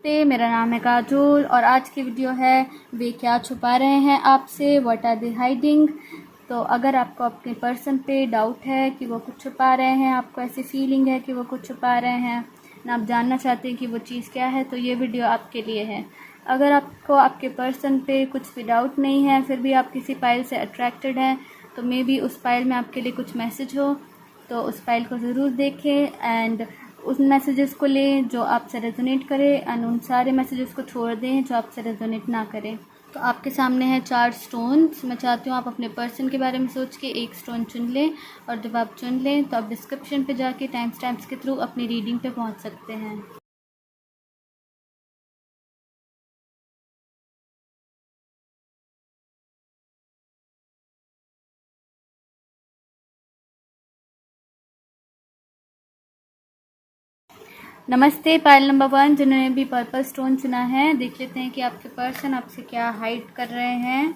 नमस्ते, मेरा नाम है काजोल और आज की वीडियो है वे क्या छुपा रहे हैं आपसे, व्हाट आर दे हाइडिंग। तो अगर आपको अपने पर्सन पे डाउट है कि वो कुछ छुपा रहे हैं, आपको ऐसी फीलिंग है कि वो कुछ छुपा रहे हैं ना, आप जानना चाहते हैं कि वो चीज़ क्या है, तो ये वीडियो आपके लिए है। अगर आपको आपके पर्सन पे कुछ भी डाउट नहीं है, फिर भी आप किसी फाइल से अट्रैक्टेड हैं, तो मे बी उस फाइल में आपके लिए कुछ मैसेज हो, तो उस फाइल को ज़रूर देखें एंड उन मैसेजेस को लें जो आपसे रेजोनेट करे एंड उन सारे मैसेजेस को छोड़ दें जो आपसे रेजोनेट ना करें। तो आपके सामने है 4 स्टोन्स। मैं चाहती हूँ आप अपने पर्सन के बारे में सोच के एक स्टोन चुन लें और जब आप चुन लें तो आप डिस्क्रिप्शन पे जाके टाइम स्टैम्प्स के थ्रू अपनी रीडिंग पे पहुँच सकते हैं। नमस्ते पायल नंबर 1 जिन्होंने भी पर्पल स्टोन चुना है। देख लेते हैं कि आपके पर्सन आपसे क्या हाइड कर रहे हैं,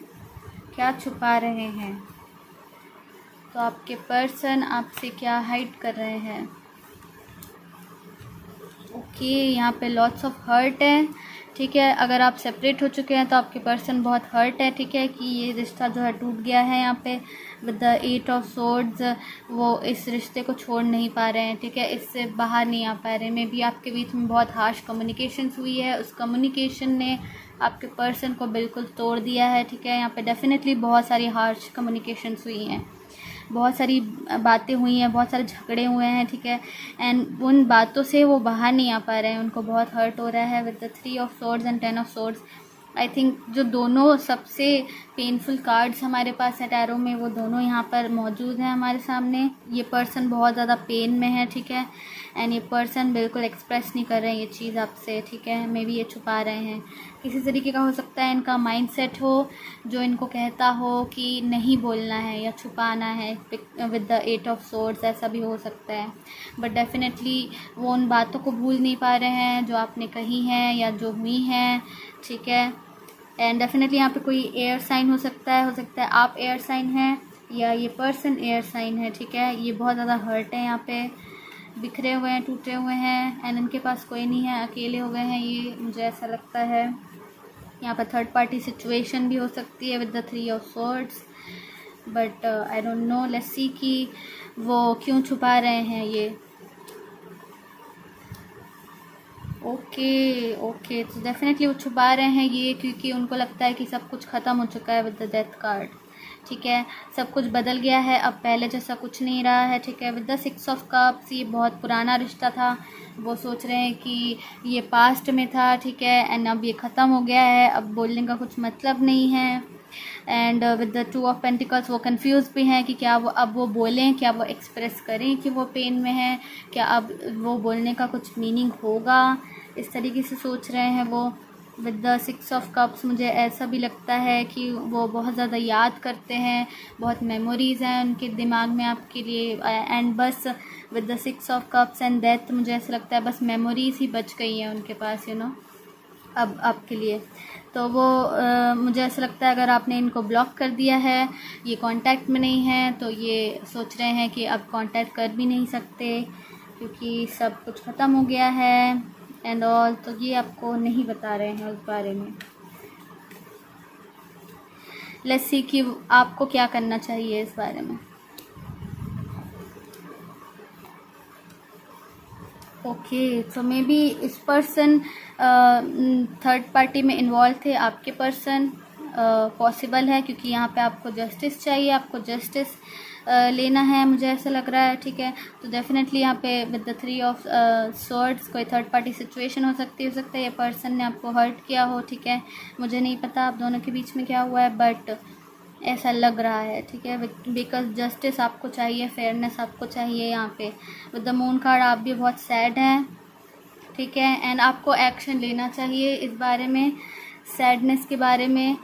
क्या छुपा रहे हैं। तो आपके पर्सन आपसे क्या हाइड कर रहे हैं। ओके, यहाँ पे लॉट्स ऑफ हर्ट है। ठीक है, अगर आप सेपरेट हो चुके हैं तो आपके पर्सन बहुत हर्ट है। ठीक है, कि ये रिश्ता जो है टूट गया है। यहाँ पे विद द 8 ऑफ सोर्ड्स वो इस रिश्ते को छोड़ नहीं पा रहे हैं। ठीक है, इससे बाहर नहीं आ पा रहे। मे बी आपके बीच में बहुत हार्श कम्युनिकेशंस हुई है, उस कम्युनिकेशन ने आपके पर्सन को बिल्कुल तोड़ दिया है। ठीक है, यहाँ पे डेफिनेटली बहुत सारी हार्श कम्युनिकेशंस हुई हैं, बहुत सारी बातें हुई हैं, बहुत सारे झगड़े हुए हैं। ठीक है, एंड उन बातों से वो बाहर नहीं आ पा रहे हैं, उनको बहुत हर्ट हो रहा है with the 3 of swords and 10 of swords. I think जो दोनों सबसे पेनफुल कार्ड्स हमारे पास है टैरो में, वो दोनों यहाँ पर मौजूद हैं हमारे सामने। ये पर्सन बहुत ज़्यादा पेन में है। ठीक है, एंड ये पर्सन बिल्कुल एक्सप्रेस नहीं कर रहे हैं ये चीज़ आपसे। ठीक है, मे बी ये छुपा रहे हैं। किसी तरीके का हो सकता है इनका माइंडसेट हो जो इनको कहता हो कि नहीं बोलना है या छुपाना है विद द 8 ऑफ सोर्ड्स, ऐसा भी हो सकता है। बट डेफिनेटली वो उन बातों को भूल नहीं पा रहे हैं जो आपने कही हैं या जो हुई हैं। ठीक है, एंड डेफिनेटली यहाँ पे कोई एयर साइन हो सकता है आप एयर साइन हैं या ये पर्सन एयर साइन है। ठीक है, ये बहुत ज़्यादा हर्ट है, यहाँ पे बिखरे हुए हैं, टूटे हुए हैं एंड इनके पास कोई नहीं है, अकेले हो गए हैं ये, मुझे ऐसा लगता है। यहाँ पर थर्ड पार्टी सिचुएशन भी हो सकती है with the 3 of swords, but I don't know, let's see कि वो क्यों छुपा रहे हैं ये। ओके, तो डेफिनेटली वो छुपा रहे हैं ये क्योंकि उनको लगता है कि सब कुछ ख़त्म हो चुका है विद द डेथ कार्ड। ठीक है, सब कुछ बदल गया है, अब पहले जैसा कुछ नहीं रहा है। ठीक है, विद द 6 ऑफ कप्स ये बहुत पुराना रिश्ता था, वो सोच रहे हैं कि ये पास्ट में था। ठीक है, एंड अब ये ख़त्म हो गया है, अब बोलने का कुछ मतलब नहीं है। And with the 2 of pentacles वो कंफ्यूज भी हैं कि क्या वो अब वो बोलें, क्या वो एक्सप्रेस करें कि वो पेन में है, क्या अब वो बोलने का कुछ मीनिंग होगा, इस तरीके से सोच रहे हैं वो। विद द 6 ऑफ कप्स मुझे ऐसा भी लगता है कि वो बहुत ज़्यादा याद करते हैं, बहुत मेमोरीज़ हैं उनके दिमाग में आपके लिए, एंड बस with the 6 of cups and death मुझे ऐसा लगता है बस मेमोरीज़ ही बच गई हैं उनके पास, अब आपके लिए। तो वो मुझे ऐसा लगता है अगर आपने इनको ब्लॉक कर दिया है, ये कांटेक्ट में नहीं है, तो ये सोच रहे हैं कि अब कांटेक्ट कर भी नहीं सकते क्योंकि सब कुछ ख़त्म हो गया है एंड ऑल। तो ये आपको नहीं बता रहे हैं उस बारे में। लेट्स सी कि आपको क्या करना चाहिए इस बारे में। ओके, तो मे बी इस पर्सन थर्ड पार्टी में इन्वॉल्व थे, आपके पर्सन पॉसिबल है क्योंकि यहाँ पे आपको जस्टिस चाहिए, आपको जस्टिस लेना है, मुझे ऐसा लग रहा है। ठीक है, तो डेफिनेटली यहाँ पे विद द 3 ऑफ सॉर्ड्स कोई थर्ड पार्टी सिचुएशन हो सकती है ये पर्सन ने आपको हर्ट किया हो। ठीक है, मुझे नहीं पता आप दोनों के बीच में क्या हुआ है, बट ऐसा लग रहा है। ठीक है, बिकॉज जस्टिस आपको चाहिए, फेयरनेस आपको चाहिए। यहाँ पे विद द मून कार्ड आप भी बहुत सैड हैं। ठीक है, एंड आपको एक्शन लेना चाहिए इस बारे में, सैडनेस के बारे में,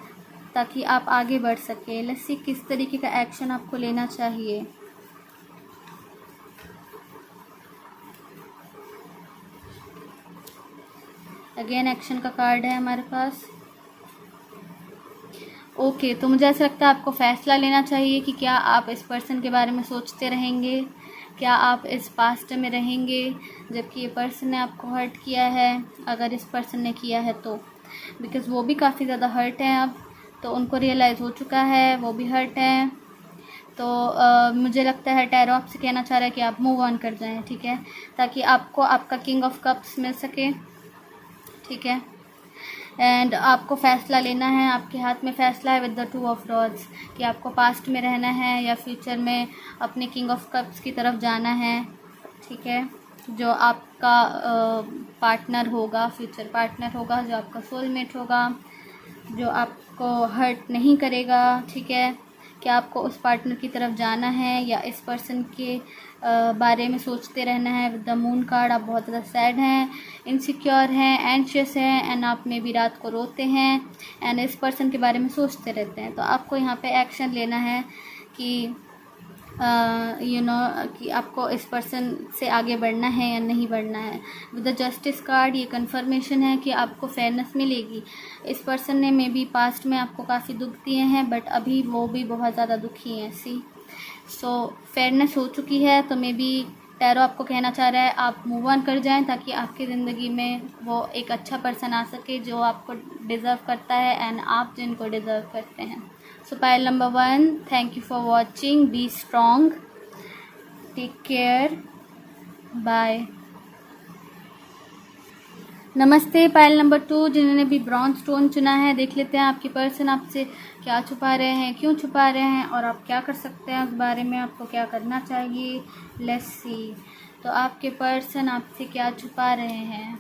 ताकि आप आगे बढ़ सकें। लेट्स सी किस तरीके का एक्शन आपको लेना चाहिए। अगेन एक्शन का कार्ड है हमारे पास। तो मुझे ऐसा लगता है आपको फ़ैसला लेना चाहिए कि क्या आप इस पर्सन के बारे में सोचते रहेंगे क्या आप इस पास्ट में रहेंगे जबकि ये पर्सन ने आपको हर्ट किया है? अगर इस पर्सन ने किया है तो बिकॉज़ वो भी काफ़ी ज़्यादा हर्ट हैं अब, तो उनको रियलाइज़ हो चुका है, वो भी हर्ट हैं। तो मुझे लगता है टैरो आपसे कहना चाह रहा है कि आप मूव ऑन कर जाएं, ठीक है, ताकि आपको आपका किंग ऑफ कप्स मिल सके, ठीक है। एंड आपको फ़ैसला लेना है, आपके हाथ में फ़ैसला है विद द 2 ऑफ रॉड्स कि आपको पास्ट में रहना है या फ्यूचर में अपने किंग ऑफ कप्स की तरफ जाना है, ठीक है। जो आपका पार्टनर होगा, फ्यूचर पार्टनर होगा, जो आपका सोलमेट होगा, जो आपको हर्ट नहीं करेगा, ठीक है। क्या आपको उस पार्टनर की तरफ जाना है या इस पर्सन के बारे में सोचते रहना है? विद द मून कार्ड आप बहुत ज़्यादा सैड हैं, इनसिक्योर हैं, एंशियस हैं, एंड आप में भी रात को रोते हैं एंड इस पर्सन के बारे में सोचते रहते हैं। तो आपको यहाँ पे एक्शन लेना है कि कि आपको इस पर्सन से आगे बढ़ना है या नहीं बढ़ना है। विद द जस्टिस कार्ड ये कंफर्मेशन है कि आपको फेयरनेस मिलेगी। इस पर्सन ने मे बी पास्ट में आपको काफ़ी दुख दिए हैं, बट अभी वो भी बहुत ज़्यादा दुखी हैं। सो फेयरनेस हो चुकी है, तो मे बी टैरो आपको कहना चाह रहा है आप मूव ऑन कर जाएं ताकि आपकी ज़िंदगी में वो एक अच्छा पर्सन आ सके जो आपको डिज़र्व करता है एंड आप जिनको डिज़र्व करते हैं। So pile number 1, thank you for watching. Be strong. Take care. Bye. नमस्ते पायल नंबर 2, जिन्होंने भी ब्रॉन्ज स्टोन चुना है, देख लेते हैं आपके पर्सन आपसे क्या छुपा रहे हैं, क्यों छुपा रहे हैं और आप क्या कर सकते हैं उस बारे में, आपको क्या करना चाहिए। Let's see. तो आपके पर्सन आपसे क्या छुपा रहे हैं?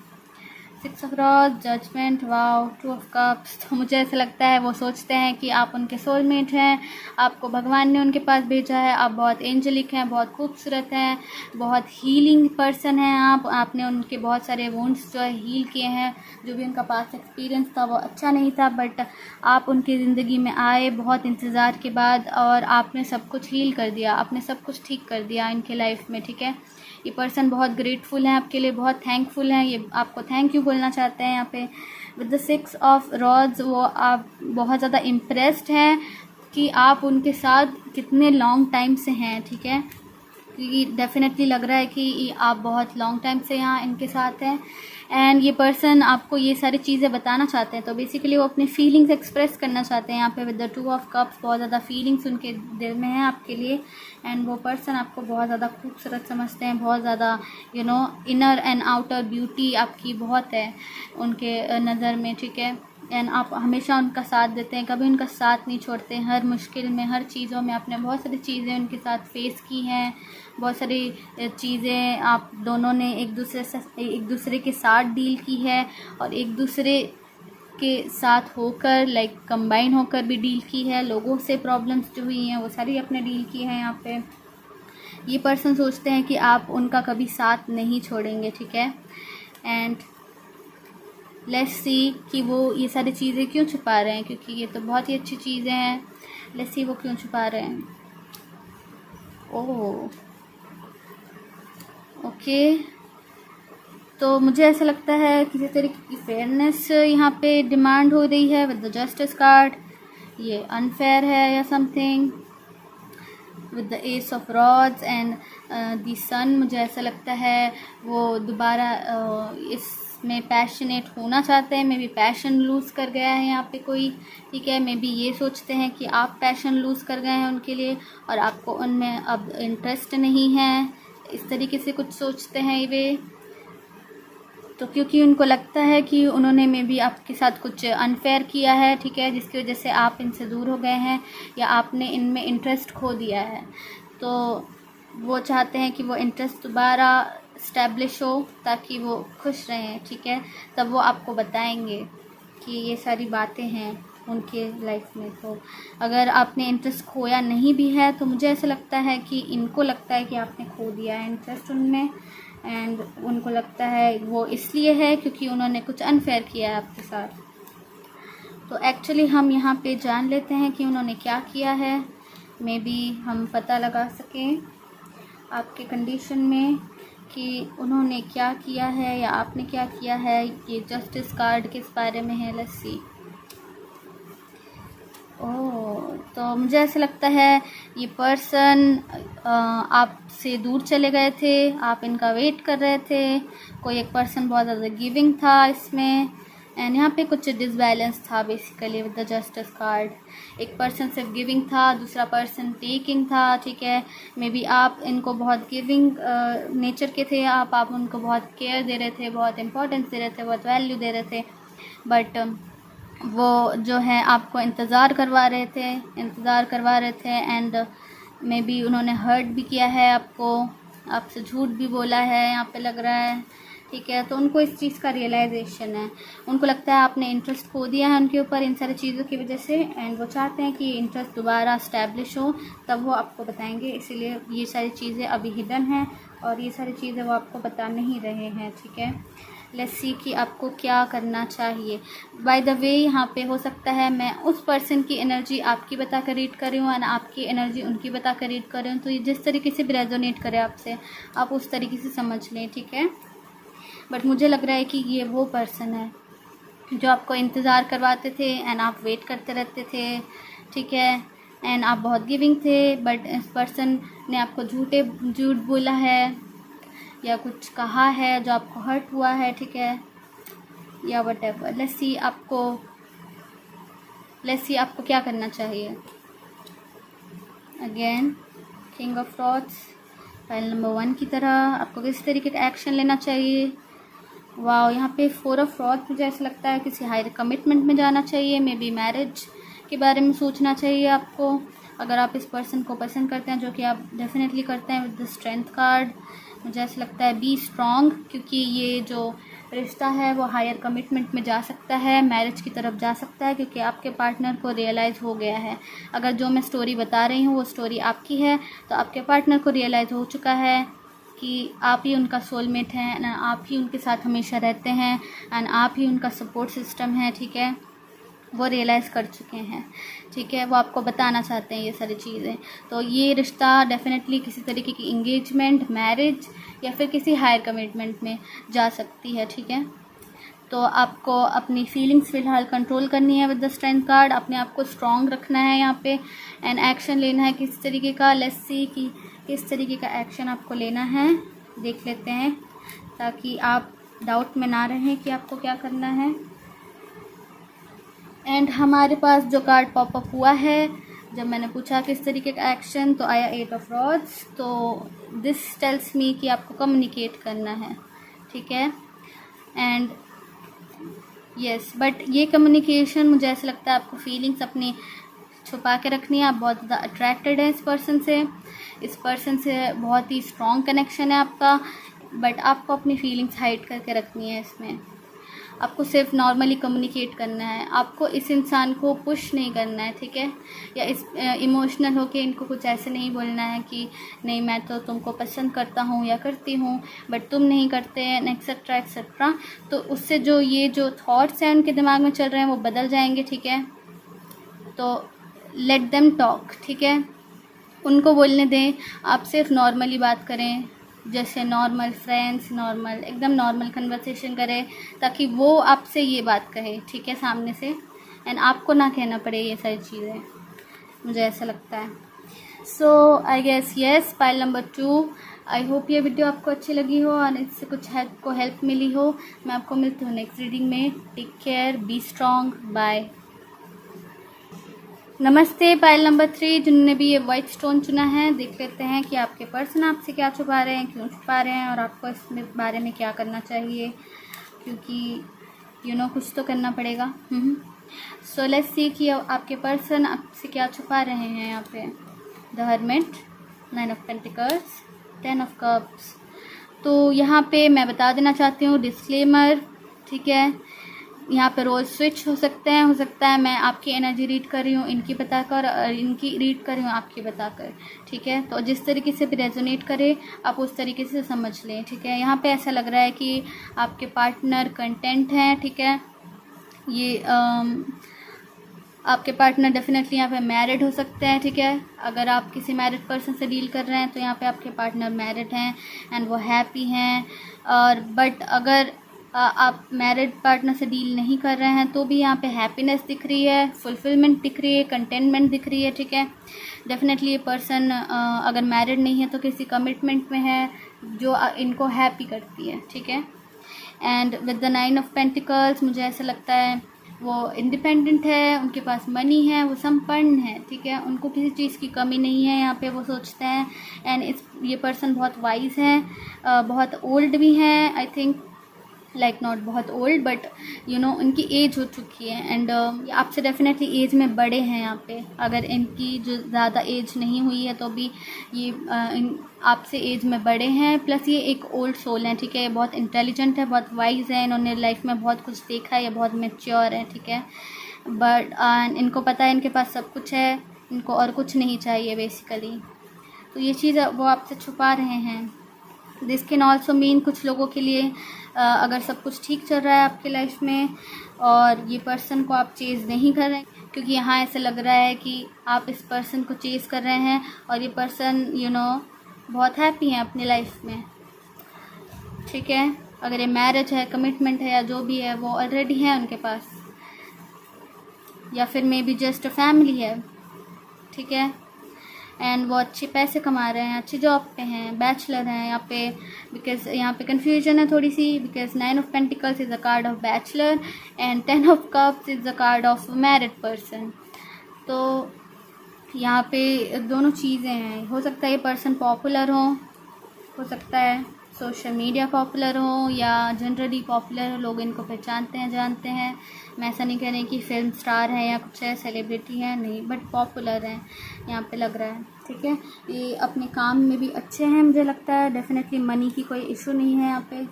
6 of rods, judgement, wow, 2 of cups. तो मुझे ऐसा लगता है वो सोचते हैं कि आप उनके सोलमेट हैं, आपको भगवान ने उनके पास भेजा है, आप बहुत एंजेलिक हैं, बहुत खूबसूरत हैं, बहुत हीलिंग पर्सन हैं आपने उनके बहुत सारे वुंड्स जो है हील किए हैं। जो भी उनका पास्ट एक्सपीरियंस था वो अच्छा नहीं था, बट आप उनकी ज़िंदगी में आए बहुत इंतज़ार के बाद और आपने सब कुछ हील कर दिया, आपने सब कुछ ठीक कर दिया इनके लाइफ में, ठीक है। ये पर्सन बहुत ग्रेटफुल हैं आपके लिए, बहुत थैंकफुल हैं, ये आपको थैंक यू बोलना चाहते हैं यहाँ पे। विद द 6 ऑफ रॉड्स वो आप बहुत ज़्यादा इम्प्रेस्ड हैं कि आप उनके साथ कितने लॉन्ग टाइम से हैं, ठीक है, क्योंकि डेफिनेटली लग रहा है कि आप बहुत लॉन्ग टाइम से यहाँ इनके साथ हैं एंड ये पर्सन आपको ये सारी चीज़ें बताना चाहते हैं। तो बेसिकली वो अपने फीलिंग्स एक्सप्रेस करना चाहते हैं यहाँ पे। विद द 2 ऑफ कप्स बहुत ज़्यादा फीलिंग्स उनके दिल में हैं आपके लिए एंड वो पर्सन आपको बहुत ज़्यादा खूबसूरत समझते हैं, बहुत ज़्यादा इनर एंड आउटर ब्यूटी आपकी बहुत है उनके नज़र में, ठीक है। एंड आप हमेशा उनका साथ देते हैं, कभी उनका साथ नहीं छोड़ते, हर मुश्किल में, हर चीज़ों में। आपने बहुत सारी चीज़ें उनके साथ फेस की हैं, बहुत सारी चीज़ें आप दोनों ने एक दूसरे के साथ डील की है और एक दूसरे के साथ होकर लाइक कंबाइन होकर भी डील की है। लोगों से प्रॉब्लम्स जो हुई हैं वो सारी आपने डील की है यहाँ पे। ये पर्सन सोचते हैं कि आप उनका कभी साथ नहीं छोड़ेंगे, ठीक है। एंड लेट्स सी कि वो ये सारी चीज़ें क्यों छुपा रहे हैं, क्योंकि ये तो बहुत ही अच्छी चीज़ें हैं। लेट्स सी वो क्यों छुपा रहे हैं। ओह ओके, तो मुझे ऐसा लगता है किसी तरीके की फेयरनेस यहाँ पे डिमांड हो रही है। विद द जस्टिस कार्ड ये अनफेयर है या something. With the ace of rods and the sun, मुझे ऐसा लगता है वो दोबारा इसमें पैशनेट होना चाहते हैं। मे बी पैशन लूज़ कर गया है यहाँ पे कोई, ठीक है। मे बी ये सोचते हैं कि आप पैशन लूज़ कर गए हैं उनके लिए और आपको उनमें अब इंटरेस्ट नहीं है, इस तरीके से कुछ सोचते हैं वे। तो क्योंकि उनको लगता है कि उन्होंने मे बी आपके साथ कुछ अनफेयर किया है, ठीक है, जिसकी वजह से आप इनसे दूर हो गए हैं या आपने इनमें इंटरेस्ट खो दिया है। तो वो चाहते हैं कि वो इंटरेस्ट दोबारा इस्टेब्लिश हो ताकि वो खुश रहें, ठीक है। तब वो आपको बताएंगे कि ये सारी बातें हैं उनके लाइफ में। तो अगर आपने इंटरेस्ट खोया नहीं भी है तो मुझे ऐसा लगता है कि इनको लगता है कि आपने खो दिया है इंटरेस्ट उनमें एंड उनको लगता है वो इसलिए है क्योंकि उन्होंने कुछ अनफेयर किया है आपके साथ। तो एक्चुअली हम यहाँ पे जान लेते हैं कि उन्होंने क्या किया है, मे बी हम पता लगा सकें आपके कंडीशन में कि उन्होंने क्या किया है या आपने क्या किया है। ये जस्टिस कार्ड किस बारे में है, लेट्स सी। ओह, तो मुझे ऐसा लगता है ये पर्सन आपसे दूर चले गए थे, आप इनका वेट कर रहे थे। कोई एक पर्सन बहुत ज़्यादा गिविंग था इसमें, एंड यहाँ पे कुछ डिसबैलेंस था basically with the justice card. एक पर्सन सिर्फ गिविंग था, दूसरा पर्सन टेकिंग था, ठीक है। मे बी आप इनको बहुत गिविंग नेचर के थे, आप उनको बहुत केयर दे रहे थे, बहुत इंपॉर्टेंस दे रहे थे, बहुत वैल्यू दे रहे थे, बट वो जो है आपको इंतज़ार करवा रहे थे एंड मे बी उन्होंने हर्ट भी किया है आपको, आपसे झूठ भी बोला है यहाँ पे लग रहा है, ठीक है। तो उनको इस चीज़ का रियलाइजेशन है, उनको लगता है आपने इंटरेस्ट खो दिया है उनके ऊपर इन सारी चीज़ों की वजह से, एंड वो चाहते हैं कि ये इंटरेस्ट दोबारा स्टैब्लिश हो, तब वो आपको बताएंगे। इसीलिए ये सारी चीज़ें अभी हिडन हैं और ये सारी चीज़ें वो आपको बता नहीं रहे हैं, ठीक है। लेट्स सी कि आपको क्या करना चाहिए। बाय द वे यहाँ पे हो सकता है मैं उस पर्सन की एनर्जी आपकी बता कर रीड कर रही हूँ और आपकी एनर्जी उनकी बता कर रीड कर रही हूँ, तो ये जिस तरीके से भी रेजोनेट करे आपसे, आप उस तरीके से समझ लें, ठीक है। बट मुझे लग रहा है कि ये वो पर्सन है जो आपको इंतज़ार करवाते थे एंड आप वेट करते रहते थे, ठीक है, एंड आप बहुत गिविंग थे, बट इस पर्सन ने आपको झूठ बोला है या कुछ कहा है जो आपको हर्ट हुआ है, ठीक है, या व्हाटएवर। लेट्स सी आपको क्या करना चाहिए। Again king of rods, file number 1 की तरह आपको किस तरीके का एक्शन लेना चाहिए। वाह, यहाँ पे 4 ऑफ रॉड्स, मुझे ऐसा लगता है किसी हायर कमिटमेंट में जाना चाहिए, मे बी मैरिज के बारे में सोचना चाहिए आपको, अगर आप इस पर्सन को पसंद करते हैं, जो कि आप डेफिनेटली करते हैं विद द स्ट्रेंथ कार्ड। मुझे ऐसा लगता है बी स्ट्रॉन्ग, क्योंकि ये जो रिश्ता है वो हायर कमिटमेंट में जा सकता है, मैरिज की तरफ जा सकता है, क्योंकि आपके पार्टनर को रियलाइज़ हो गया है। अगर जो मैं स्टोरी बता रही हूँ वो स्टोरी आपकी है, तो आपके पार्टनर को रियलाइज़ हो चुका है कि आप ही उनका सोलमेट हैं एंड आप ही उनके साथ हमेशा रहते हैं एंड आप ही उनका सपोर्ट सिस्टम है, ठीक है। वो रियलाइज़ कर चुके हैं, ठीक है, वो आपको बताना चाहते हैं ये सारी चीज़ें। तो ये रिश्ता डेफिनेटली किसी तरीके की इंगेजमेंट, मैरिज या फिर किसी हायर कमिटमेंट में जा सकती है, ठीक है। तो आपको अपनी फीलिंग्स फ़िलहाल कंट्रोल करनी है विद द स्ट्रेंथ कार्ड, अपने आप को स्ट्रॉन्ग रखना है यहाँ पे एंड एक्शन लेना है किस तरीके का। लेट्स सी कि किस तरीके का एक्शन आपको लेना है, देख लेते हैं, ताकि आप डाउट में ना रहें कि आपको क्या करना है। एंड हमारे पास जो कार्ड पॉपअप हुआ है, जब मैंने पूछा किस तरीके का एक्शन, तो आया 8 ऑफ रॉड्स। तो दिस टेल्स मी कि आपको कम्युनिकेट करना है, ठीक है। एंड यस, बट ये कम्युनिकेशन मुझे ऐसा लगता है आपको फीलिंग्स अपनी छुपा के रखनी है। आप बहुत ज़्यादा अट्रैक्टेड हैं इस पर्सन से बहुत ही स्ट्रॉन्ग कनेक्शन है आपका, बट आपको अपनी फीलिंग्स हाइड करके रखनी है इसमें। आपको सिर्फ नॉर्मली कम्युनिकेट करना है, आपको इस इंसान को पुश नहीं करना है, ठीक है, या इस इमोशनल होके इनको कुछ ऐसे नहीं बोलना है कि नहीं मैं तो तुमको पसंद करता हूँ या करती हूँ बट तुम नहीं करते हैं, एक्सेट्रा एक्सेट्रा। तो उससे जो थॉट्स हैं उनके दिमाग में चल रहे हैं वो बदल जाएंगे, ठीक है। तो लेट देम टॉक, ठीक है, उनको बोलने दें। आप सिर्फ नॉर्मली बात करें, जैसे नॉर्मल फ्रेंड्स, नॉर्मल एकदम नॉर्मल कन्वर्सेशन करें, ताकि वो आपसे ये बात कहे, ठीक है, सामने से, एंड आपको ना कहना पड़े ये सारी चीज़ें, मुझे ऐसा लगता है। So I guess yes, pile number 2। I hope ये वीडियो आपको अच्छी लगी हो और इससे कुछ हेल्प मिली हो। मैं आपको मिलती हूँ नेक्स्ट रीडिंग में। Take care, be strong, bye. नमस्ते पाइल नंबर 3, जिन्होंने भी ये वाइट स्टोन चुना है, देख लेते हैं कि आपके पर्सन आपसे क्या छुपा रहे हैं, क्यों छुपा रहे हैं और आपको इसमें बारे में क्या करना चाहिए, क्योंकि कुछ तो करना पड़ेगा। सो लेट्स सी कि आपके पर्सन आपसे क्या छुपा रहे हैं। यहाँ पे the hermit, 9 of pentacles, 10 of cups. तो यहाँ पे मैं बता देना चाहती हूँ डिस्क्लेमर, ठीक है, यहाँ पे रोल स्विच हो सकते हैं, हो सकता है मैं आपकी एनर्जी रीड कर रही हूँ इनकी बताकर और इनकी रीड कर रही हूँ आपकी बताकर, ठीक है। तो जिस तरीके से भी रेजोनेट करे आप उस तरीके से समझ लें, ठीक है। यहाँ पे ऐसा लग रहा है कि आपके पार्टनर कंटेंट हैं, ठीक है। ये आपके पार्टनर डेफिनेटली यहाँ पे मैरिड हो सकते हैं, ठीक है। अगर आप किसी मैरिड पर्सन से डील कर रहे हैं तो यहाँ पे आपके पार्टनर मैरिड हैं एंड वो हैप्पी हैं। और बट अगर आप मैरिड पार्टनर से डील नहीं कर रहे हैं तो भी यहाँ पे हैप्पीनेस दिख रही है, फुलफिलमेंट दिख रही है, कंटेनमेंट दिख रही है, ठीक है। डेफिनेटली ये पर्सन अगर मैरिड नहीं है तो किसी कमिटमेंट में है जो इनको हैप्पी करती है, ठीक है। And with the 9 of pentacles मुझे ऐसा लगता है वो इंडिपेंडेंट है, उनके पास मनी है, वो संपन्न है, ठीक है। उनको किसी चीज़ की कमी नहीं है, यहाँ पे वो सोचते हैं। एंड ये पर्सन बहुत वाइज हैं, बहुत ओल्ड भी हैं, आई थिंक लाइक नॉट बहुत ओल्ड बट उनकी एज हो चुकी है। एंड आपसे डेफिनेटली एज में बड़े हैं यहाँ पे। अगर इनकी जो ज़्यादा एज नहीं हुई है तो भी ये आपसे एज में बड़े हैं। प्लस ये एक ओल्ड सोल है, ठीक है। ये बहुत इंटेलिजेंट है, बहुत वाइज है, इन्होंने लाइफ में बहुत कुछ देखा है, ये बहुत मैच्योर है, ठीक है। बट इनको पता है इनके पास सब कुछ है, इनको और कुछ नहीं चाहिए बेसिकली। तो ये चीज़ वो आपसे छुपा रहे हैं। दिस कैन ऑल्सो मीन कुछ लोगों के लिए अगर सब कुछ ठीक चल रहा है आपकी लाइफ में और ये पर्सन को आप चेज़ नहीं कर रहे हैं, क्योंकि यहाँ ऐसा लग रहा है कि आप इस पर्सन को चेज़ कर रहे हैं और ये पर्सन बहुत हैप्पी है अपनी लाइफ में, ठीक है। अगर ये मैरिज है, कमिटमेंट है या जो भी है वो ऑलरेडी है उनके पास, या फिर may be just a family है, ठीक है। एंड वो अच्छे पैसे कमा रहे हैं, अच्छी जॉब पे हैं, बैचलर हैं यहाँ पे। बिकॉज यहाँ पे कन्फ्यूजन है थोड़ी सी, because 9 of pentacles is a card of bachelor and 10 of cups is a card of married person. तो यहाँ पे दोनों चीज़ें हैं। हो सकता है ये पर्सन पॉपुलर हो सकता है सोशल मीडिया पॉपुलर हो या जनरली पॉपुलर हो, लोग इनको पहचानते हैं, जानते हैं। मैं ऐसा नहीं कह रही कि फिल्म स्टार है या कुछ है, सेलिब्रिटी है, नहीं, बट पॉपुलर हैं यहाँ पे लग रहा है, ठीक है। ये अपने काम में भी अच्छे हैं मुझे लगता है। डेफिनेटली मनी की कोई इशू नहीं है यहाँ पे।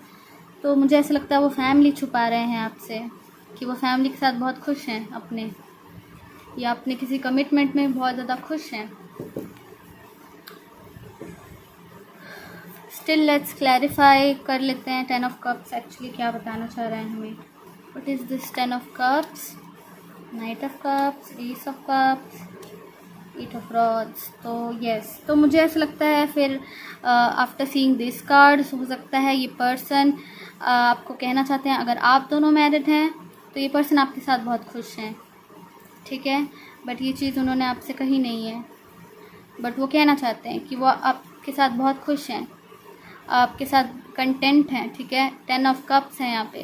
तो मुझे ऐसा लगता है वो फैमिली छुपा रहे हैं आपसे कि वो फैमिली के साथ बहुत खुश हैं अपने, या अपने किसी कमिटमेंट में बहुत ज़्यादा खुश हैं। स्टिल लेट्स क्लैरिफाई कर लेते हैं 10 ऑफ कप्स एक्चुअली क्या बताना चाह रहे हैं हमें। What is this 10 of cups, night of cups, S of cups, 8 of rods. तो यस, तो मुझे ऐसा लगता है फिर आफ्टर सीइंग दिस कार्ड्स हो सकता है ये पर्सन आपको कहना चाहते हैं, अगर आप दोनों मैरिड हैं तो ये पर्सन आपके साथ बहुत खुश हैं, ठीक है। बट ये चीज़ उन्होंने आपसे कही नहीं है, बट वो कहना चाहते हैं कि वो आपके साथ बहुत खुश हैं, आपके साथ कंटेंट हैं, ठीक है। 10 ऑफ कप्स हैं यहाँ पे।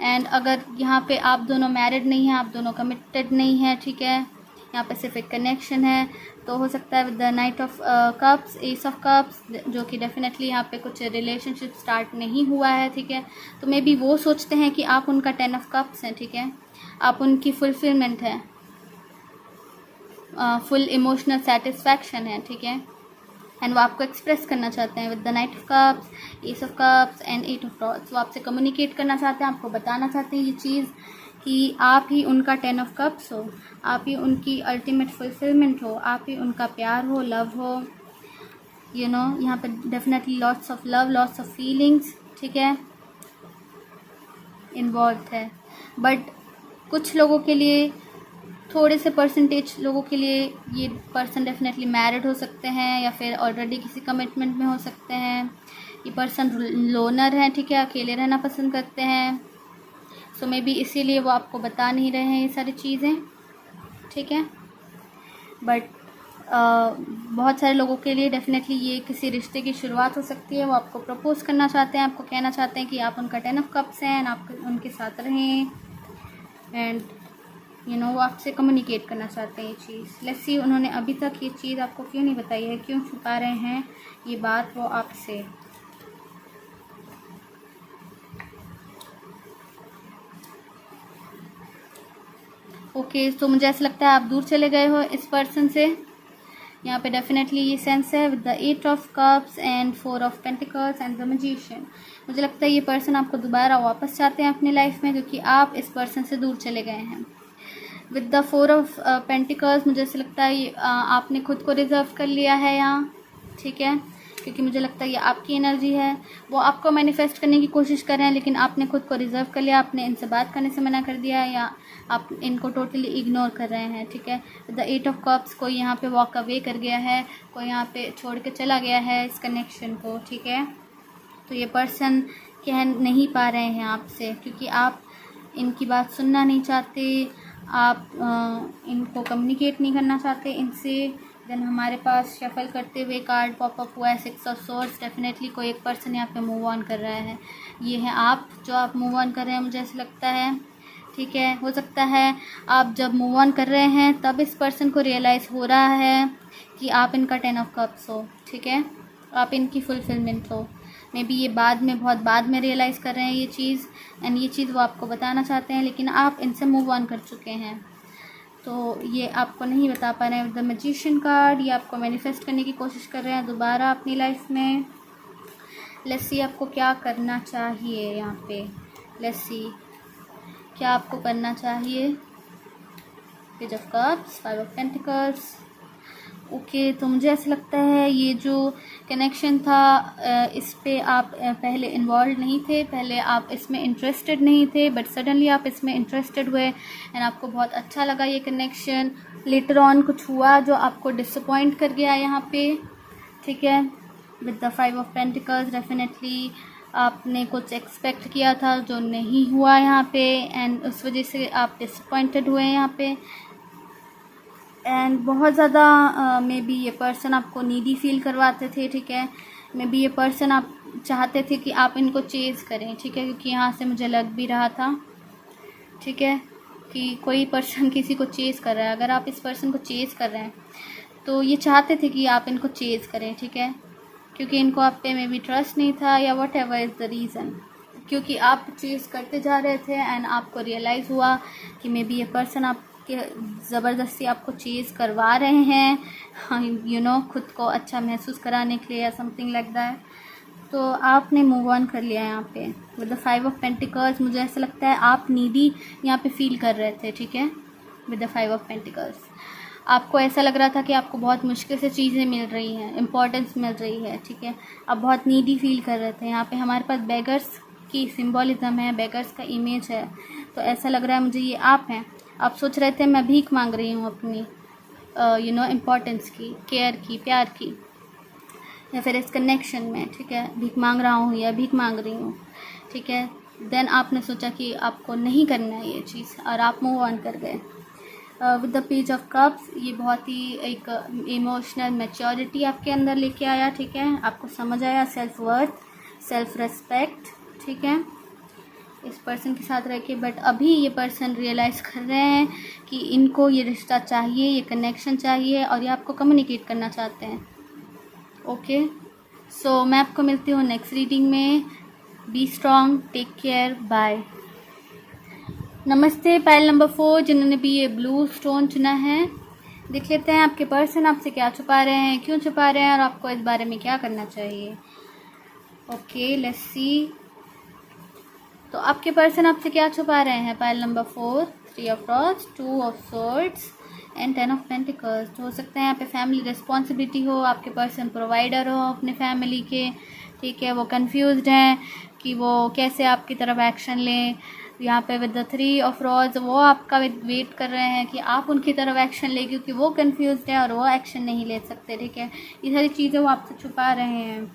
एंड अगर यहाँ पे आप दोनों मैरिड नहीं हैं, आप दोनों कमिटेड नहीं हैं, ठीक है, यहाँ पे सिर्फ एक कनेक्शन है, तो हो सकता है with the night of cups, S of cups, जो कि डेफिनेटली यहाँ पे कुछ रिलेशनशिप स्टार्ट नहीं हुआ है, ठीक है। तो मे बी वो सोचते हैं कि आप उनका 10 ऑफ कप्स हैं, ठीक है, आप उनकी फुलफिलमेंट है, फुल इमोशनल सेटिस्फैक्शन है, ठीक है। एंड वो आपको एक्सप्रेस करना चाहते हैं with the night of cups, S of cups and 8 of rods. वो आपसे कम्युनिकेट करना चाहते हैं, आपको बताना चाहते हैं ये चीज़ कि आप ही उनका 10 ऑफ कप्स हो, आप ही उनकी अल्टीमेट फुलफिलमेंट हो, आप ही उनका प्यार हो, लव हो, यहाँ पे definitely lots of love, lots of feelings, ठीक है, इन्वॉल्व है। बट कुछ लोगों के लिए, थोड़े से परसेंटेज लोगों के लिए ये पर्सन डेफिनेटली मैरिड हो सकते हैं या फिर ऑलरेडी किसी कमिटमेंट में हो सकते हैं। ये पर्सन लोनर हैं, ठीक है, अकेले रहना पसंद करते हैं। सो मे बी इसीलिए वो आपको बता नहीं रहे हैं ये सारी चीज़ें, ठीक है। बट बहुत सारे लोगों के लिए डेफिनेटली ये किसी रिश्ते की शुरुआत हो सकती है। वो आपको प्रपोज करना चाहते हैं, आपको कहना चाहते हैं कि आप उनका 10 ऑफ कप्स हैं एंड आप उनके साथ रहें। एंड वो आपसे कम्युनिकेट करना चाहते हैं ये चीज़। लेट्स सी उन्होंने अभी तक ये चीज़ आपको क्यों नहीं बताई है, क्यों छुपा रहे हैं ये बात वो आपसे। ओके, तो मुझे ऐसा लगता है आप दूर चले गए हो इस पर्सन से। यहाँ पे डेफिनेटली ये सेंस है with the 8 of cups and 4 of pentacles and the magician. मुझे लगता है ये पर्सन आपको दोबारा वापस चाहते हैं अपनी लाइफ में, क्योंकि आप इस पर्सन से दूर चले गए हैं। विद द 4 ऑफ पेंटिकल्स मुझे ऐसा लगता है आपने खुद को रिजर्व कर लिया है यहाँ, ठीक है, क्योंकि मुझे लगता है ये आपकी एनर्जी है। वो आपको मैनिफेस्ट करने की कोशिश कर रहे हैं, लेकिन आपने खुद को रिजर्व कर लिया, आपने इनसे बात करने से मना कर दिया या आप इनको टोटली इग्नोर कर रहे हैं, ठीक है। विद द 8 ऑफ कप्स कोई यहाँ पे वॉक अवे कर गया है, कोई यहाँ पे छोड़ के चला गया है इस कनेक्शन को, ठीक है। तो ये पर्सन कह नहीं पा रहे हैं आपसे, क्योंकि आप इनकी बात सुनना नहीं चाहते, आप इनको कम्युनिकेट नहीं करना चाहते इनसे। देन हमारे पास शफल करते हुए कार्ड पॉपअप हुआ है 6 ऑफ सोर्ड्स। डेफिनेटली कोई एक पर्सन यहाँ पे मूव ऑन कर रहा है, ये है आप, जो आप मूव ऑन कर रहे हैं, मुझे ऐसा लगता है। ठीक है, हो सकता है आप जब मूव ऑन कर रहे हैं तब इस पर्सन को रियलाइज़ हो रहा है कि आप इनका 10 ऑफ कप्स हो। ठीक है, आप इनकी फुलफिलमेंट हो। मे बी ये बाद में, बहुत बाद में रियलाइज़ कर रहे हैं ये चीज़, एंड ये चीज़ वो आपको बताना चाहते हैं, लेकिन आप इनसे मूव ऑन कर चुके हैं, तो ये आपको नहीं बता पा रहे हैं। द मैजिशियन कार्ड, ये आपको मैनिफेस्ट करने की कोशिश कर रहे हैं दोबारा अपनी लाइफ में। लेट्स सी आपको क्या करना चाहिए यहाँ पे। लेट्स सी क्या आपको करना चाहिए। Page of cups, 5 of pentacles. Okay, तो मुझे ऐसा लगता है ये जो कनेक्शन था इस पे आप पहले इन्वॉल्व नहीं थे, पहले आप इसमें इंटरेस्टेड नहीं थे, बट सडनली आप इसमें इंटरेस्टेड हुए एंड आपको बहुत अच्छा लगा ये कनेक्शन। लेटर ऑन कुछ हुआ जो आपको डिसअपॉइंट कर गया यहाँ पे। ठीक है, with the 5 of pentacles, definitely आपने कुछ एक्सपेक्ट किया था जो नहीं हुआ यहाँ पे, एंड उस वजह से आप डिसअपॉइंटेड हुए यहाँ पे। एंड बहुत ज़्यादा मे बी ये पर्सन आपको नीडी फील करवाते थे। ठीक है, मे बी ये पर्सन आप चाहते थे कि आप इनको चेज़ करें। ठीक है, क्योंकि यहाँ से मुझे लग भी रहा था, ठीक है, कि कोई पर्सन किसी को चेज़ कर रहा है। अगर आप इस पर्सन को चेज़ कर रहे हैं तो ये चाहते थे कि आप इनको चेज़ करें। ठीक है, क्योंकि इनको आप पे मे बी ट्रस्ट नहीं था, या what ever is the reason, क्योंकि आप चेज़ करते जा रहे थे एंड आपको रियलाइज़ हुआ कि मे बी ये पर्सन आपके ज़बरदस्ती आपको चेज़ करवा रहे हैं, यू नो, खुद को अच्छा महसूस कराने के लिए या समथिंग लाइक दैट। तो आपने मूव ऑन कर लिया यहाँ पे विद द 5 ऑफ पेंटिकल्स। मुझे ऐसा लगता है आप नीडी यहाँ पे फील कर रहे थे। ठीक है, विद द 5 ऑफ पेंटिकल्स आपको ऐसा लग रहा था कि आपको बहुत मुश्किल से चीज़ें मिल रही हैं, इम्पोर्टेंस मिल रही है। ठीक है, आप बहुत नीडी फील कर रहे थे। यहाँ पे हमारे पास बेगर्स की सिंबॉलिज्म है, बेगर्स का इमेज है, तो ऐसा लग रहा है मुझे ये आप हैं। आप सोच रहे थे मैं भीख मांग रही हूँ अपनी यू नो इम्पोर्टेंस की, केयर की, प्यार की, या फिर इस कनेक्शन में। ठीक है, भीख मांग रहा हूँ या भीख मांग रही हूँ। ठीक है, देन आपने सोचा कि आपको नहीं करना है ये चीज़ और आप मूव ऑन कर गए। With the page of cups, ये बहुत ही एक इमोशनल मैच्योरिटी आपके अंदर लेके आया। ठीक है, आपको समझ आया सेल्फ वर्थ, सेल्फ रेस्पेक्ट। ठीक है, इस पर्सन के साथ रह के, बट अभी ये पर्सन रियलाइज़ कर रहे हैं कि इनको ये रिश्ता चाहिए, ये कनेक्शन चाहिए, और ये आपको कम्युनिकेट करना चाहते हैं। ओके, सो मैं आपको मिलती हूँ नेक्स्ट रीडिंग में। Be strong, take care, bye. नमस्ते पाइल नंबर 4, जिन्होंने भी ये ब्लू स्टोन चुना है। देख लेते हैं आपके पर्सन आपसे क्या छुपा रहे हैं, क्यों छुपा रहे हैं, और आपको इस बारे में क्या करना चाहिए। Okay, let's see. तो आपके पर्सन आपसे क्या छुपा रहे हैं। Pile number 4, 3 of rods, 2 of swords and 10 of pentacles. तो हो सकता है यहाँ पे फैमिली रिस्पॉन्सिबिलिटी हो, आपके पर्सन प्रोवाइडर हो अपने फैमिली के। ठीक है, वो कंफ्यूज्ड हैं कि वो कैसे आपकी तरफ एक्शन लें। यहाँ पे विद द 3 ऑफ रॉड्स, वो आपका वेट कर रहे हैं कि आप उनकी तरफ एक्शन लें, क्योंकि वो कंफ्यूज्ड हैं और वो एक्शन नहीं ले सकते। ठीक है, ये सारी चीज़ें वो आपसे छुपा रहे हैं।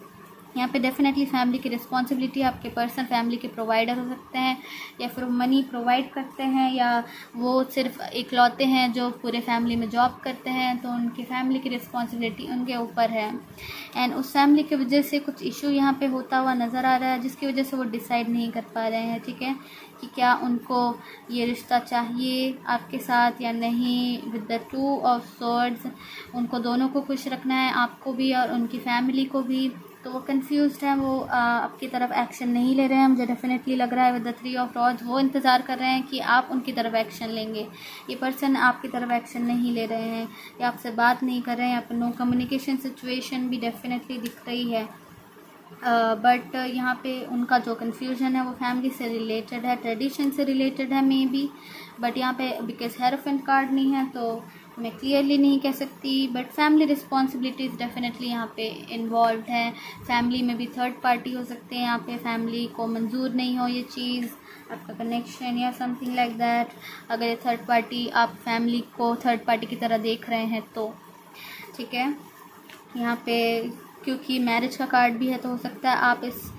यहाँ पे डेफिनेटली फैमिली की रिस्पॉन्सिबिलिटी, आपके पर्सन फैमिली के प्रोवाइडर हो सकते हैं, या फिर मनी प्रोवाइड करते हैं, या वो सिर्फ इकलौते हैं जो पूरे फैमिली में जॉब करते हैं, तो उनकी फैमिली की रिस्पॉन्सिबिलिटी उनके ऊपर है। एंड उस फैमिली की वजह से कुछ इशू यहाँ पे होता हुआ नज़र आ रहा है, जिसकी वजह से वो डिसाइड नहीं कर पा रहे हैं। ठीक है, कि क्या उनको ये रिश्ता चाहिए आपके साथ या नहीं। विद द 2 ऑफ सोर्ड्स, उनको दोनों को खुश रखना है, आपको भी और उनकी फैमिली को भी, तो वो कंफ्यूज्ड हैं, वो आपकी तरफ एक्शन नहीं ले रहे हैं। मुझे डेफिनेटली लग रहा है विद द 3 ऑफ रॉड्स वो इंतज़ार कर रहे हैं कि आप उनकी तरफ एक्शन लेंगे। ये पर्सन आपकी तरफ एक्शन नहीं ले रहे हैं, या आपसे बात नहीं कर रहे हैं, यहाँ पर नो कम्युनिकेशन सिचुएशन भी डेफिनेटली दिख रही है। बट यहाँ पे उनका जो कन्फ्यूजन है वो फैमिली से रिलेटेड है, ट्रेडिशन से रिलेटेड है मे बी, बट यहाँ पे बिकॉज हेरोफेंट कार्ड नहीं है तो मैं क्लियरली नहीं कह सकती। बट फैमिली रिस्पॉन्सिबिलिटीज़ डेफिनेटली यहाँ पे इन्वॉल्व हैं। फैमिली में भी थर्ड पार्टी हो सकते हैं, यहाँ पे फैमिली को मंजूर नहीं हो ये चीज़, आपका कनेक्शन या समथिंग लाइक दैट। अगर ये थर्ड पार्टी, आप फैमिली को थर्ड पार्टी की तरह देख रहे हैं तो ठीक है। यहाँ पे क्योंकि मैरिज का कार्ड भी है, तो हो सकता है आप इस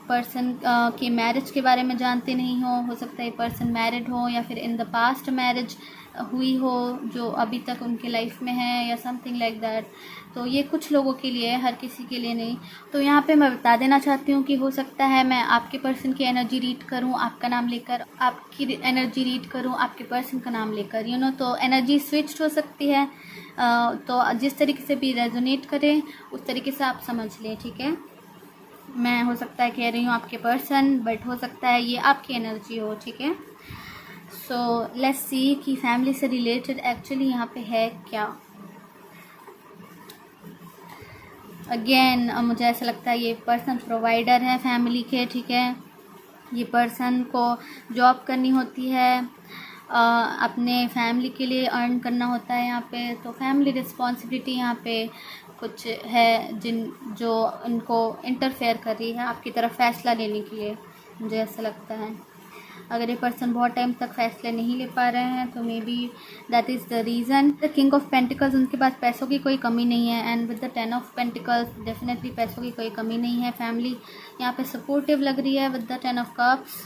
पर्सन के मैरिज के बारे में जानते नहीं हो सकता है पर्सन मैरिड हो या फिर इन द पास्ट मैरिज हुई हो जो अभी तक उनके लाइफ में है या समथिंग लाइक दैट। तो ये कुछ लोगों के लिए है, हर किसी के लिए नहीं। तो यहाँ पे मैं बता देना चाहती हूँ कि हो सकता है मैं आपके पर्सन की एनर्जी रीड करूँ आपका नाम लेकर, आपकी एनर्जी रीड करूँ आपके पर्सन का नाम लेकर, यू नो। तो एनर्जी स्विच हो सकती है। तो जिस तरीके से भी रेजोनेट करें उस तरीके से आप समझ लें, ठीक है। मैं हो सकता है कह रही हूँ आपके पर्सन, बट हो सकता है ये आपकी एनर्जी हो, ठीक है। सो लेट्स सी कि फैमिली से रिलेटेड एक्चुअली यहाँ पे है क्या। अगेन मुझे ऐसा लगता है ये पर्सन प्रोवाइडर है फैमिली के, ठीक है। ये पर्सन को जॉब करनी होती है, अपने फैमिली के लिए अर्न करना होता है यहाँ पे। तो फैमिली रिस्पॉन्सिबिलिटी यहाँ पे कुछ है जो इनको इंटरफेयर कर रही है आपकी तरफ फैसला लेने के लिए, मुझे ऐसा लगता है। अगर ये पर्सन बहुत टाइम तक फैसले नहीं ले पा रहे हैं तो may be that is the reason. The king of pentacles, उनके पास पैसों की कोई कमी नहीं है, and with the 10 of pentacles definitely पैसों की कोई कमी नहीं है। फैमिली यहाँ पे सपोर्टिव लग रही है विद द 10 ऑफ कप्स।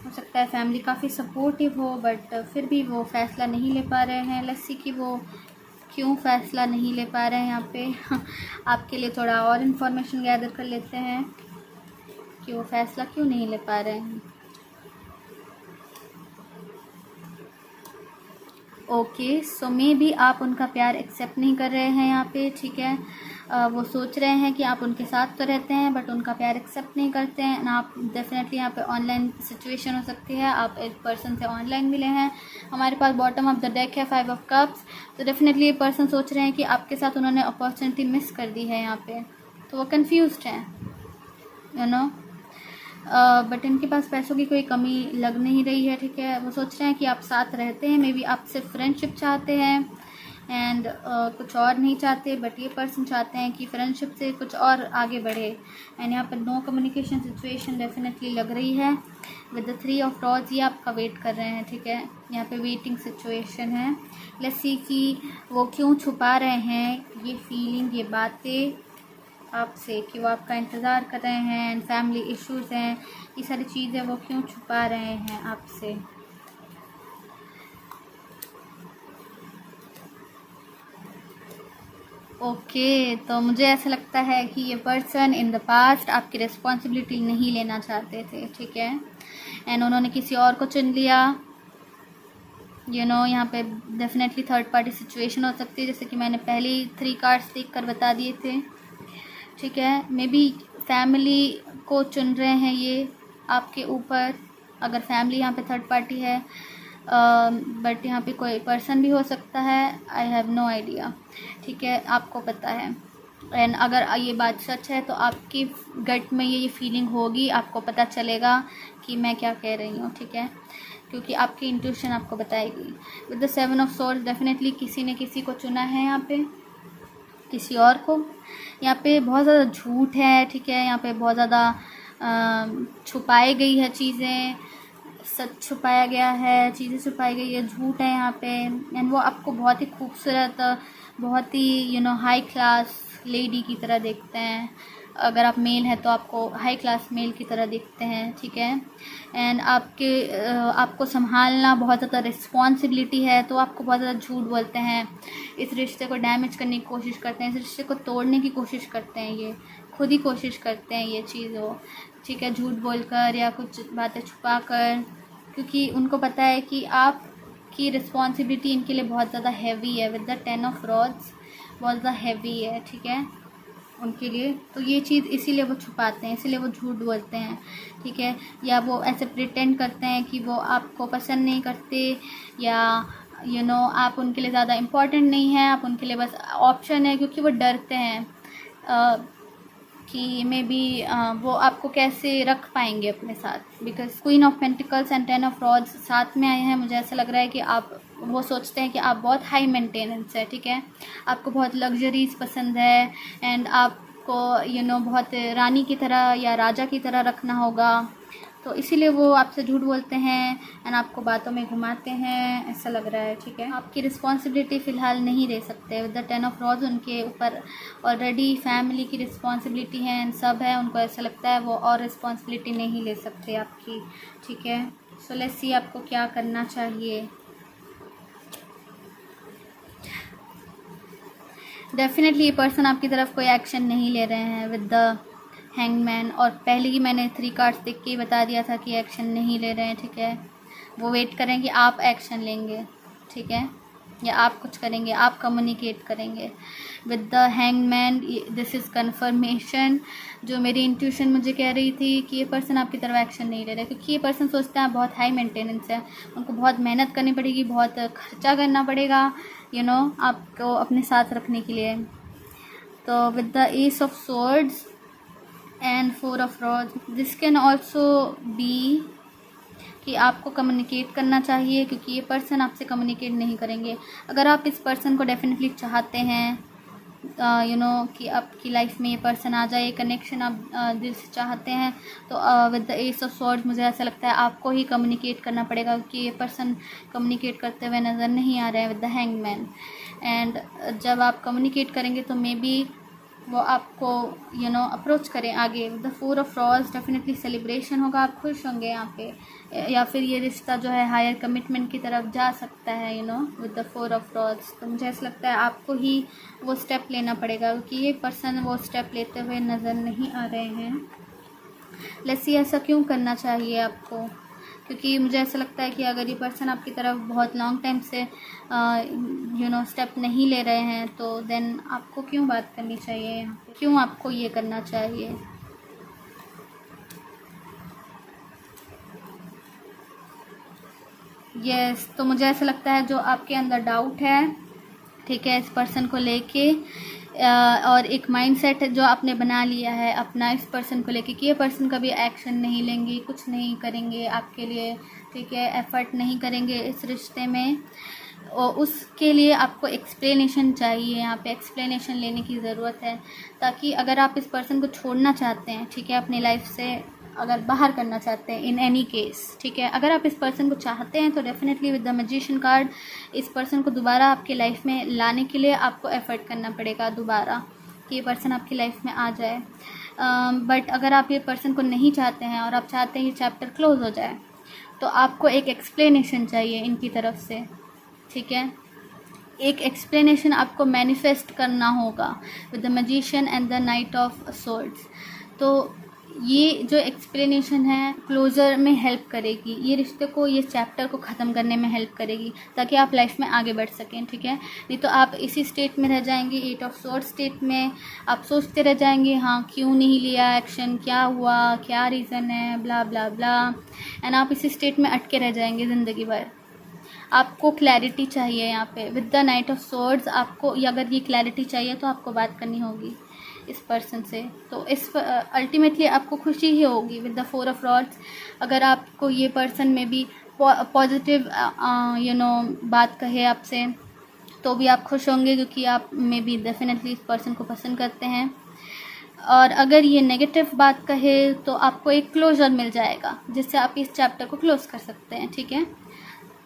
हो सकता है फैमिली काफ़ी सपोर्टिव हो बट फिर भी वो फैसला नहीं ले पा रहे हैं। लेट्स सी कि वो क्यों फ़ैसला नहीं ले पा रहे हैं यहाँ पे। आपके लिए थोड़ा और इन्फॉर्मेशन गैदर कर लेते हैं कि वो फैसला क्यों नहीं ले पा रहे हैं। ओके, सो मे बी आप उनका प्यार एक्सेप्ट नहीं कर रहे हैं यहाँ पे, ठीक है। वो सोच रहे हैं कि आप उनके साथ तो रहते हैं बट उनका प्यार एक्सेप्ट नहीं करते हैं ना। आप डेफिनेटली यहाँ पे ऑनलाइन सिचुएशन हो सकती है, आप एक पर्सन से ऑनलाइन मिले हैं। हमारे पास बॉटम ऑफ द डेक है 5 ऑफ कप्स। तो डेफिनेटली ये पर्सन सोच रहे हैं कि आपके साथ उन्होंने अपॉर्चुनिटी मिस कर दी है यहाँ पे, तो वो कन्फ्यूज्ड हैं, यू नो। बट इनके पास पैसों की कोई कमी लग नहीं रही है, ठीक है। वो सोच रहे हैं कि आप साथ रहते हैं, मे बी आप सिर्फ फ्रेंडशिप चाहते हैं एंड कुछ और नहीं चाहते, बट ये पर्सन चाहते हैं कि फ्रेंडशिप से कुछ और आगे बढ़े। एंड यहाँ पर नो कम्युनिकेशन सिचुएशन डेफिनेटली लग रही है विद द 3 ऑफ रॉड्स। ये आपका वेट कर रहे हैं, ठीक है। यहाँ पे वेटिंग सिचुएशन है। लेट्स सी कि वो क्यों छुपा रहे हैं ये फीलिंग, ये बातें आपसे, कि वो आपका इंतज़ार कर रहे हैं एंड फैमिली इश्यूज़ हैं, ये सारी चीज़ें वो क्यों छुपा रहे हैं आपसे। ओके, तो मुझे ऐसा लगता है कि ये पर्सन इन द पास्ट आपकी रिस्पॉन्सिबिलिटी नहीं लेना चाहते थे, ठीक है। एंड उन्होंने किसी और को चुन लिया, यू नो। यहाँ पे डेफिनेटली थर्ड पार्टी सिचुएशन हो सकती है, जैसे कि मैंने पहले ही 3 कार्ड्स देख कर बता दिए थे, ठीक है। मे बी फैमिली को चुन रहे हैं ये आपके ऊपर, अगर फैमिली यहाँ पे थर्ड पार्टी है। बट यहाँ पे कोई पर्सन भी हो सकता है, आई हैव नो आइडिया, ठीक है। आपको पता है एंड अगर ये बात सच है तो आपकी गट में ये फीलिंग होगी, आपको पता चलेगा कि मैं क्या कह रही हूँ, ठीक है, क्योंकि आपकी इंट्यूशन आपको बताएगी। With the 7 of source definitely किसी ने किसी को चुना है यहाँ पे, किसी और को। यहाँ पे बहुत ज़्यादा झूठ है, ठीक है। यहाँ पे बहुत ज़्यादा छुपाई गई है चीज़ें, सच छुपाया गया है, चीज़ें छुपाई गई है, झूठ है यहाँ पे। एंड वो आपको बहुत ही खूबसूरत, बहुत ही you know high class lady की तरह देखते हैं। अगर आप मेल हैं तो आपको हाई क्लास मेल की तरह दिखते हैं, ठीक है। एंड आपको संभालना बहुत ज़्यादा रिस्पॉन्सिबिलिटी है, तो आपको बहुत ज़्यादा झूठ बोलते हैं, इस रिश्ते को डैमेज करने की कोशिश करते हैं, इस रिश्ते को तोड़ने की कोशिश करते हैं, ये खुद ही कोशिश करते हैं ये चीज़ हो, ठीक है, झूठ बोलकर या कुछ बातें छुपा कर, क्योंकि उनको पता है कि आपकी रिस्पॉन्सिबिलिटी इनके लिए बहुत ज़्यादा हैवी है। विद द 10 ऑफ रॉड्स बहुत ज़्यादा हैवी है, ठीक है, उनके लिए। तो ये चीज़ इसीलिए वो छुपाते हैं, इसीलिए वो झूठ बोलते हैं, ठीक है। या वो ऐसे प्रिटेंड करते हैं कि वो आपको पसंद नहीं करते, या यू नो आप उनके लिए ज़्यादा इम्पोर्टेंट नहीं है, आप उनके लिए बस ऑप्शन है, क्योंकि वो डरते हैं कि मे बी वो आपको कैसे रख पाएंगे अपने साथ। Because queen of pentacles and 10 of rods साथ में आए हैं, मुझे ऐसा लग रहा है कि वो सोचते हैं कि आप बहुत हाई मेंटेनेंस है, ठीक है, आपको बहुत लग्जरीज पसंद है एंड आपको यू नो बहुत रानी की तरह या राजा की तरह रखना होगा, तो इसीलिए वो आपसे झूठ बोलते हैं एंड आपको बातों में घुमाते हैं, ऐसा लग रहा है, ठीक है। आपकी रिस्पॉन्सिबिलिटी फ़िलहाल नहीं ले सकते। विद द 10 ऑफ रोज़ उनके ऊपर ऑलरेडी फैमिली की रिस्पॉन्सिबिलिटी है एंड सब है, उनको ऐसा लगता है वो और रिस्पॉन्सिबिलिटी नहीं ले सकते आपकी, ठीक है। सो लेट्स सी आपको क्या करना चाहिए। डेफिनेटली ये पर्सन आपकी तरफ कोई एक्शन नहीं ले रहे हैं विद द हैंगमैन, और पहले ही मैंने 3 कार्ड्स देख के ही बता दिया था कि एक्शन नहीं ले रहे हैं, ठीक है। वो वेट करें कि आप एक्शन लेंगे, ठीक है, या आप कुछ करेंगे, आप कम्युनिकेट करेंगे with the hangman. This is confirmation. जो मेरी इंट्यूशन मुझे कह रही थी कि ये पर्सन आपकी तरफ एक्शन नहीं ले रहे, क्योंकि ये पर्सन सोचते हैं बहुत हाई मेंटेनेंस है, उनको बहुत मेहनत करनी पड़ेगी, बहुत खर्चा करना पड़ेगा, आपको अपने साथ रखने के लिए। तो with the ace of swords and 4 of rods, this can also be कि आपको कम्युनिकेट करना चाहिए, क्योंकि ये पर्सन आपसे कम्युनिकेट नहीं करेंगे। अगर आप इस पर्सन को डेफिनेटली चाहते हैं, कि आपकी लाइफ में ये पर्सन आ जाए, कनेक्शन आप दिल से चाहते हैं, तो with the ace of swords मुझे ऐसा लगता है आपको ही कम्युनिकेट करना पड़ेगा, क्योंकि ये पर्सन कम्युनिकेट करते हुए नज़र नहीं आ रहे हैं विद द हैंगमैन। एंड जब आप कम्युनिकेट करेंगे तो मे बी वो आपको अप्रोच करें आगे। With the 4 of rose definitely celebration होगा, आप खुश होंगे यहाँ पे, या फिर ये रिश्ता जो है हायर कमिटमेंट की तरफ जा सकता है, विद द 4 ऑफ रोज़। तो मुझे ऐसा लगता है आपको ही वो स्टेप लेना पड़ेगा, क्योंकि ये पर्सन वो स्टेप लेते हुए नज़र नहीं आ रहे हैं। लेट्स सी ऐसा क्यों करना चाहिए आपको, क्योंकि मुझे ऐसा लगता है कि अगर ये पर्सन आपकी तरफ बहुत लॉन्ग टाइम से स्टेप नहीं ले रहे हैं, तो देन आपको क्यों बात करनी चाहिए यहाँ पे, क्यों आपको ये करना चाहिए। यस, तो मुझे ऐसा लगता है जो आपके अंदर डाउट है, ठीक है, इस पर्सन को लेके, और एक माइंडसेट जो आपने बना लिया है अपना इस पर्सन को लेके कि ये पर्सन कभी एक्शन नहीं लेंगे, कुछ नहीं करेंगे आपके लिए, ठीक है, एफर्ट नहीं करेंगे इस रिश्ते में, और उसके लिए आपको एक्सप्लेनेशन चाहिए। यहाँ पे एक्सप्लेनेशन लेने की ज़रूरत है, ताकि अगर आप इस पर्सन को छोड़ना चाहते हैं, ठीक है, अपनी लाइफ से अगर बाहर करना चाहते हैं इन एनी केस, ठीक है, अगर आप इस पर्सन को चाहते हैं तो definitely with the magician card इस पर्सन को दोबारा आपके लाइफ में लाने के लिए आपको एफर्ट करना पड़ेगा दोबारा, कि ये पर्सन आपकी लाइफ में आ जाए। बट अगर आप ये पर्सन को नहीं चाहते हैं और आप चाहते हैं ये चैप्टर क्लोज हो जाए, तो आपको एक एक्सप्लेनेशन चाहिए इनकी तरफ से, ठीक है। एक एक्सप्लेनेशन आपको मैनिफेस्ट करना होगा with the magician and the night of swords. तो ये जो एक्सप्लेनेशन है क्लोज़र में हेल्प करेगी, ये रिश्ते को, ये चैप्टर को ख़त्म करने में हेल्प करेगी, ताकि आप लाइफ में आगे बढ़ सकें, ठीक है। नहीं तो आप इसी स्टेट में रह जाएंगे, 8 ऑफ सोर्ड स्टेट में आप सोचते रह जाएंगे, हाँ क्यों नहीं लिया एक्शन, क्या हुआ, क्या रीज़न है, ब्ला ब्ला ब्ला, एंड आप इसी स्टेट में अटके रह जाएंगे ज़िंदगी भर। आपको क्लैरिटी चाहिए यहाँ पे with the night of swords. आपको अगर ये क्लैरिटी चाहिए तो आपको बात करनी होगी इस पर्सन से, तो इस अल्टीमेटली आपको खुशी ही होगी विद द 4 ऑफ रॉड्स। अगर आपको ये पर्सन में भी पॉजिटिव बात कहे आपसे, तो भी आप खुश होंगे, क्योंकि आप में भी डेफिनेटली इस पर्सन को पसंद करते हैं। और अगर ये नेगेटिव बात कहे तो आपको एक क्लोजर मिल जाएगा, जिससे आप इस चैप्टर को क्लोज कर सकते हैं, ठीक है।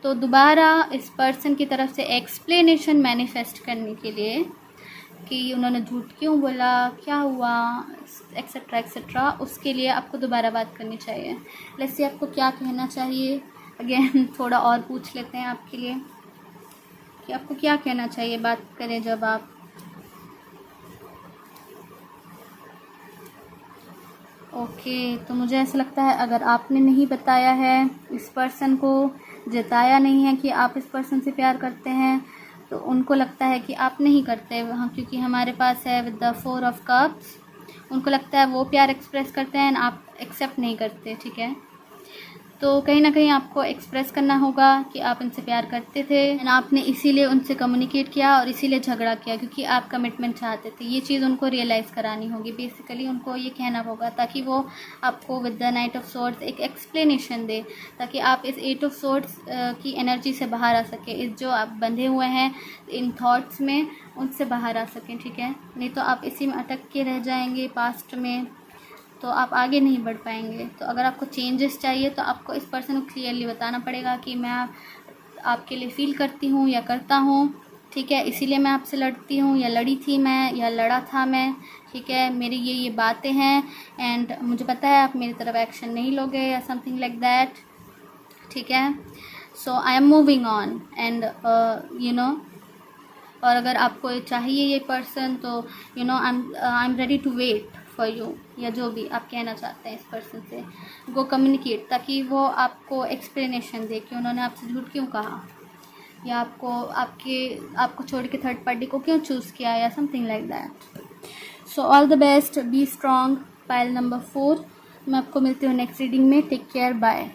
तो दोबारा इस पर्सन की तरफ से एक्सप्लेनेशन मैनिफेस्ट करने के लिए कि उन्होंने झूठ क्यों बोला, क्या हुआ, एक्सेट्रा एक्सेट्रा, उसके लिए आपको दोबारा बात करनी चाहिए। लेट्स सी आपको क्या कहना चाहिए। अगेन थोड़ा और पूछ लेते हैं आपके लिए कि आपको क्या कहना चाहिए, बात करें जब आप। ओके, तो मुझे ऐसा लगता है अगर आपने नहीं बताया है इस पर्सन को, जताया नहीं है कि आप इस पर्सन से प्यार करते हैं, तो उनको लगता है कि आप नहीं करते वहाँ, क्योंकि हमारे पास है विद द 4 ऑफ कप्स। उनको लगता है वो प्यार एक्सप्रेस करते हैं, आप एक्सेप्ट नहीं करते, ठीक है। तो कहीं ना कहीं आपको एक्सप्रेस करना होगा कि आप इनसे प्यार करते थे, एंड आपने इसीलिए उनसे कम्युनिकेट किया और इसीलिए झगड़ा किया, क्योंकि आप कमिटमेंट चाहते थे। ये चीज़ उनको रियलाइज़ करानी होगी, बेसिकली उनको ये कहना होगा, ताकि वो आपको with the night of swords एक एक्सप्लेनेशन दे, ताकि आप इस 8 ऑफ सोर्ड्स की एनर्जी से बाहर आ सके, इस जो आप बंधे हुए हैं इन थॉट्स में, उनसे बाहर आ सकें, ठीक है। नहीं तो आप इसी में अटक के रह जाएंगे पास्ट में। तो आप आगे नहीं बढ़ पाएंगे। तो अगर आपको चेंजेस चाहिए तो आपको इस पर्सन को क्लियरली बताना पड़ेगा कि मैं आपके लिए फ़ील करती हूँ या करता हूँ, ठीक है, इसीलिए मैं आपसे लड़ती हूँ या लड़ी थी मैं या लड़ा था मैं, ठीक है, मेरी ये बातें हैं एंड मुझे पता है आप मेरी तरफ एक्शन नहीं लोगे या समथिंग लाइक दैट, ठीक है। So I am moving on and you know, और अगर आपको चाहिए ये पर्सन तो you know I am ready to wait for you, या जो भी आप कहना चाहते हैं इस पर्सन से वो कम्युनिकेट, ताकि वो आपको एक्सप्लेनेशन दे कि उन्होंने आपसे झूठ क्यों कहा या आपको छोड़ के थर्ड पार्टी को क्यों चूज़ किया या something like that. So all the best, be strong, pile number 4। मैं आपको मिलती हूँ नेक्स्ट रीडिंग में। Take care, bye.